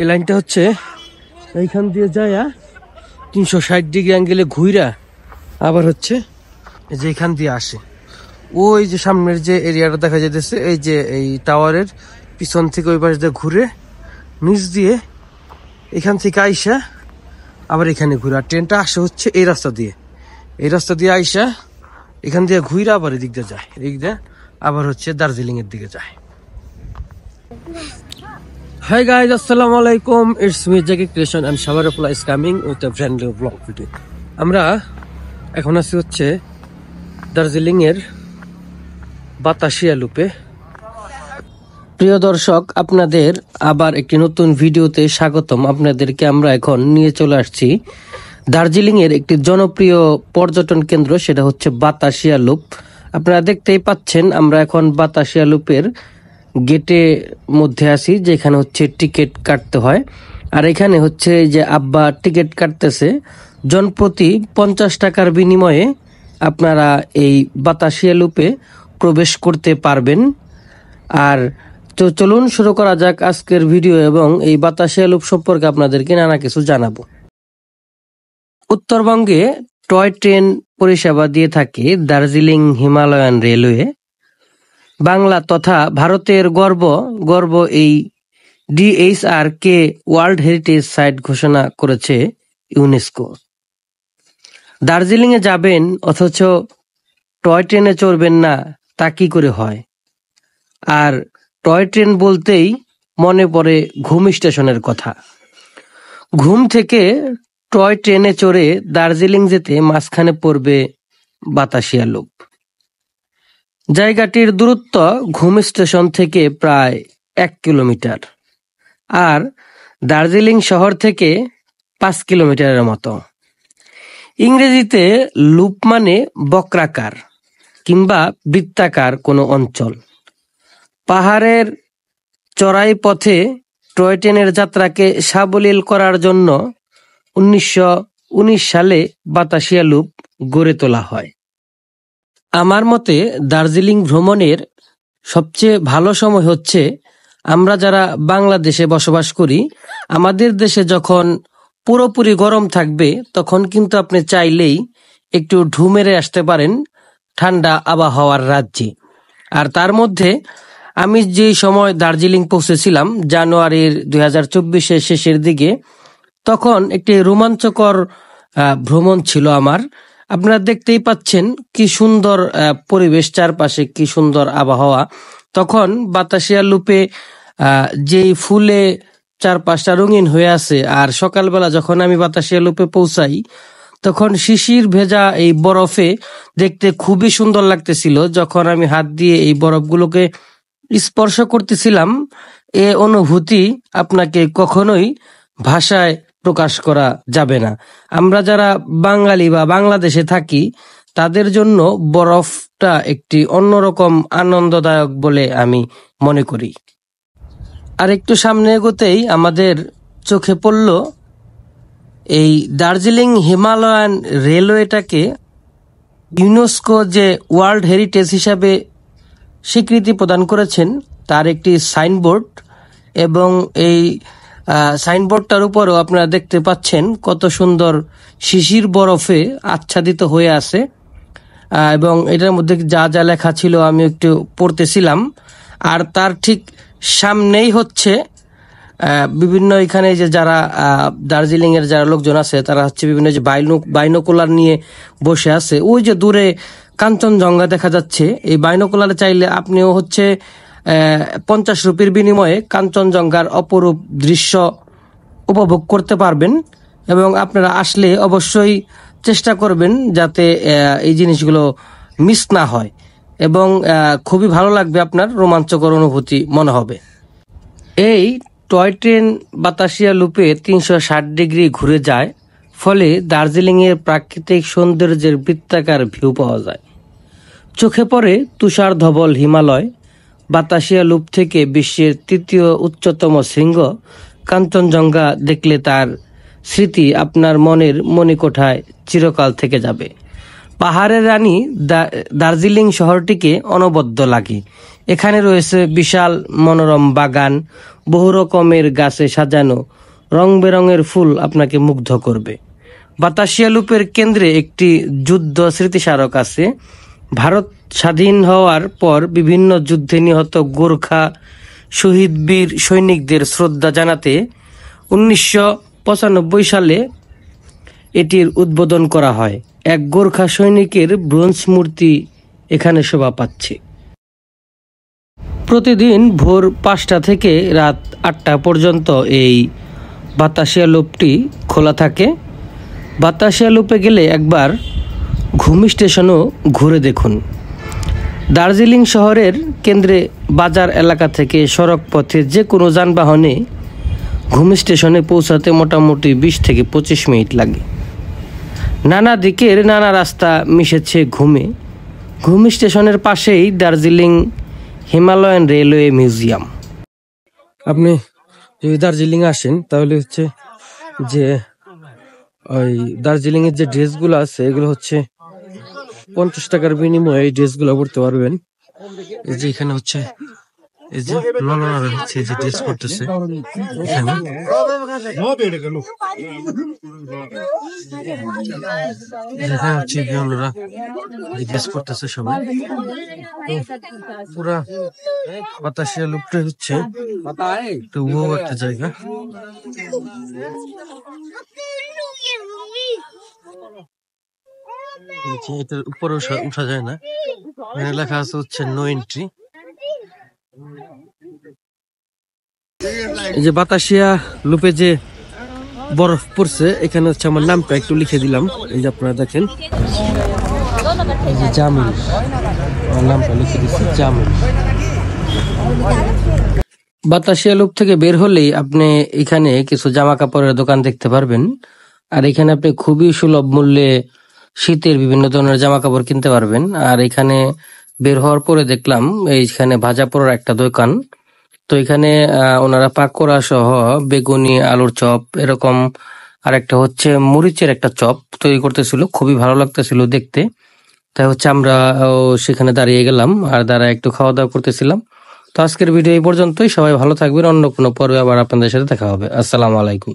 লাইনটা হচ্ছে এইখান দিয়ে যায় 360 ডিগ্রি অ্যাঙ্গেলে ঘুইরা আবার হচ্ছে যে এখান দিয়ে আসে। ওই যে সামনের যে এরিয়াটা দেখা যাইতেছে, এই যে এই টাওয়ারের পিছন থেকে ওই পাশ দিয়ে ঘুরে নিচ দিয়ে এখান থেকে আইসা আবার এখানে ঘুরে। আর ট্রেনটা আসে হচ্ছে এই রাস্তা দিয়ে, এই রাস্তা দিয়ে আইসা এখান দিয়ে ঘুরে আবার এদিক দিয়ে যায়, এদিক দিয়ে আবার হচ্ছে দার্জিলিং এর দিকে যায়। হাই গাইজ, আসসালামু আলাইকুম, it's me Jackie creation and Shawarfullah is coming with a brand new blog video. আমরা এখন আছি হচ্ছে দার্জিলিং এর বাতাসিয়া লুপে। প্রিয় দর্শক, আপনাদের আবার একটি নতুন ভিডিওতে স্বাগতম। আপনাদেরকে আমরা এখন নিয়ে চলে আসছি দার্জিলিং এর একটি জনপ্রিয় পর্যটন কেন্দ্র, সেটা হচ্ছে বাতাসিয়া লুপ। আপনারা দেখতেই পাচ্ছেন আমরা এখন বাতাসিয়া লুপের গেটে মধ্যে আছি, যেখানে হচ্ছে টিকিট কাটতে হয়। আর এখানে হচ্ছে যে আব্বা টিকিট কাটতেছে, জনপ্রতি 50 টাকার বিনিময়ে আপনারা এই বাতাসিয়া লুপে প্রবেশ করতে পারবেন। আর তো চলুন শুরু করা যাক আজকের ভিডিও এবং এই বাতাসিয়া লুপ সম্পর্কে আপনাদেরকে নানা কিছু জানাবো। উত্তরবঙ্গে টয় ট্রেন পরিষেবা দিয়ে থাকে দার্জিলিং হিমালয়ান রেলওয়ে। বাংলা তথা ভারতের গর্ব এই DHR কে ওয়ার্ল্ড হেরিটেজ সাইট ঘোষণা করেছে ইউনেস্কো। দার্জিলিং এ যাবেন অথচ টয় ট্রেনে চড়বেন না, তা কি করে হয়? আর টয় ট্রেন বলতেই মনে পড়ে ঘুম স্টেশনের কথা। ঘুম থেকে টয় ট্রেনে চড়ে দার্জিলিং যেতে মাঝখানে পড়বে বাতাসিয়া লুপ। জায়গাটির দূরত্ব ঘুম স্টেশন থেকে প্রায় 1 কিলোমিটার আর দার্জিলিং শহর থেকে 5 কিলোমিটারের মতো। ইংরেজিতে লুপ মানে বক্রাকার কিংবা বৃত্তাকার কোনো অঞ্চল। পাহাড়ের চড়াই পথে টয় ট্রেনের যাত্রাকে সাবলীল করার জন্য 1919 সালে বাতাসিয়া লুপ গড়ে তোলা হয়। আমার মতে দার্জিলিং ভ্রমণের সবচেয়ে ভালো সময় হচ্ছে আমরা যারা বাংলাদেশে বসবাস করি, আমাদের দেশে যখন পুরোপুরি গরম থাকবে তখন কিন্তু আপনি চাইলেই একটু ঢু মেরে আসতে পারেন ঠান্ডা আবহাওয়ার রাজ্যে। আর তার মধ্যে আমি যে সময় দার্জিলিং পৌঁছেছিলাম জানুয়ারির 2024-এর শেষের দিকে, তখন একটি রোমাঞ্চকর ভ্রমণ ছিল আমার। আপনারা দেখতেই পাচ্ছেন কি সুন্দর পরিবেশ, চারপাশে কি সুন্দর আবহাওয়া। তখন বাতাসিয়া লুপে যেই ফুলে চারপাশটা রঙিন হয়ে আছে, আর সকালবেলা যখন আমি বাতাসিয়া লুপে পৌঁছাই তখন শিশির ভেজা এই বরফে দেখতে খুবই সুন্দর লাগতেছিল। যখন আমি হাত দিয়ে এই বরফগুলোকে স্পর্শ করতেছিলাম, এ অনুভূতি আপনাকে কখনোই ভাষায় প্রকাশ করা যাবে না। আমরা যারা বাঙালি বা বাংলাদেশে থাকি তাদের জন্য বরফটা একটি অন্যরকম আনন্দদায়ক বলে আমি মনে করি। আর একটু সামনে এগোতেই আমাদের চোখে পড়ল এই দার্জিলিং হিমালয়ান রেলওয়েটাকে ইউনেস্কো যে ওয়ার্ল্ড হেরিটেজ হিসাবে স্বীকৃতি প্রদান করেছেন তার একটি সাইনবোর্ড। এবং এই সাইনবোর্ডটার উপরও আপনারা দেখতে পাচ্ছেন কত সুন্দর শিশির বরফে আচ্ছাদিত হয়ে আছে। এবং এটার মধ্যে যা যা লেখা ছিল আমি একটু পড়তেছিলাম। আর তার ঠিক সামনেই হচ্ছে বিভিন্ন এখানে যে যারা দার্জিলিং এর যারা লোকজন আছে তারা হচ্ছে বিভিন্ন যে বাইনোকুলার নিয়ে বসে আছে। ওই যে দূরে কাঞ্চনজঙ্ঘা দেখা যাচ্ছে, এই বাইনোকুলারে চাইলে আপনিও হচ্ছে 50 রুপির বিনিময়ে কাঞ্চনজঙ্ঘার অপরূপ দৃশ্য উপভোগ করতে পারবেন। এবং আপনারা আসলে অবশ্যই চেষ্টা করবেন যাতে এই জিনিসগুলো মিস না হয়, এবং খুবই ভালো লাগবে, আপনার রোমাঞ্চকর অনুভূতি মনে হবে। এই টয় ট্রেন বাতাসিয়া লুপে 360 ডিগ্রি ঘুরে যায়, ফলে দার্জিলিং এর প্রাকৃতিক সৌন্দর্যের বৃত্তাকার ভিউ পাওয়া যায়। চোখে পড়ে তুষার ধবল হিমালয়। বাতাসিয়া লুপ থেকে বিশ্বের 3য় উচ্চতম শৃঙ্গ কাঞ্চনজঙ্ঘা দেখলে তার স্মৃতি আপনার মনের মণিকোঠায় চিরকাল থেকে যাবে। পাহাড়ের রানী দার্জিলিং শহরটিকে অনবদ্য লাগে। এখানে রয়েছে বিশাল মনোরম বাগান, বহু রকমের গাছে সাজানো রং বেরঙের ফুল আপনাকে মুগ্ধ করবে। বাতাসিয়া লুপের কেন্দ্রে একটি যুদ্ধ স্মৃতিস্মারক আছে। ভারত স্বাধীন হওয়ার পর বিভিন্ন যুদ্ধে নিহত গোর্খা শহীদ বীর সৈনিকদের শ্রদ্ধা জানাতে 1995 সালে এটির উদ্বোধন করা হয়। এক গোর্খা সৈনিকের ব্রোঞ্জ মূর্তি এখানে শোভা পাচ্ছে। প্রতিদিন ভোর 5টা থেকে রাত 8টা পর্যন্ত এই বাতাসিয়া লুপটি খোলা থাকে। বাতাসিয়া লুপে গেলে একবার ঘুম স্টেশনও ঘুরে দেখুন। দার্জিলিং শহরের কেন্দ্রে বাজার এলাকা থেকে সড়ক পথে যে কোনো যানবাহনে ঘুম স্টেশনে পৌঁছাতে মোটামুটি 20 থেকে 25 মিনিট লাগে। নানা দিকের নানা রাস্তা মিশেছে ঘুমে। ঘুম স্টেশনের পাশেই দার্জিলিং হিমালয়ান রেলওয়ে মিউজিয়াম। আপনি যদি দার্জিলিং আসেন তাহলে হচ্ছে যে ওই দার্জিলিং এর যে ড্রেসগুলো আছে এগুলো হচ্ছে 50 টাকার বিনিময়ে এই ড্রেসগুলো পরতে পারবেন। এই যে এখানে হচ্ছে এই যে ললনারা হচ্ছে এই যে ড্রেস করতেছে এখানে। দেখা হচ্ছে ওনারা এই ড্রেস করতেছে সবাই। পুরা বাতাসিয়া লুপটা হচ্ছে একটু বড় একটা জায়গা। এটার উপরে উঠা যায় না, লেখা আছে হচ্ছে নো এন্ট্রি। এই যে বাতাসিয়া লুপে যে বরফ পড়ছে এখানে হচ্ছে আমার নামটা একটু লিখে দিলাম। এই যে আপনারা দেখেন এই যে জামিল, আমার নামটা লিখে দিচ্ছি জামিল। বাতাসিয়া লুপ থেকে বের হলেই আপনি এখানে কিছু জামা কাপড়ের দোকান দেখতে পারবেন। আর এখানে আপনি খুবই সুলভ মূল্যে শীতের বিভিন্ন ধরনের জামা কাপড় কিনতে পারবেন। আর এখানে বের হওয়ার পরে দেখলাম এইখানে ভাজা পোড়ার একটা দোকান। তো এখানে ওনারা পাকোড়া সহ বেগুনি, আলুর চপ, এরকম আর একটা হচ্ছে মরিচের একটা চপ তৈরি করতেছিল, খুবই ভালো লাগতেছিল দেখতে। তাই হচ্ছে আমরা সেখানে দাঁড়িয়ে গেলাম আর দাঁড়ায় একটু খাওয়া দাওয়া করতেছিলাম। তো আজকের ভিডিও এই পর্যন্তই। সবাই ভালো থাকবেন, অন্য কোনো পর্বে আবার আপনাদের সাথে দেখা হবে। আসসালামু আলাইকুম।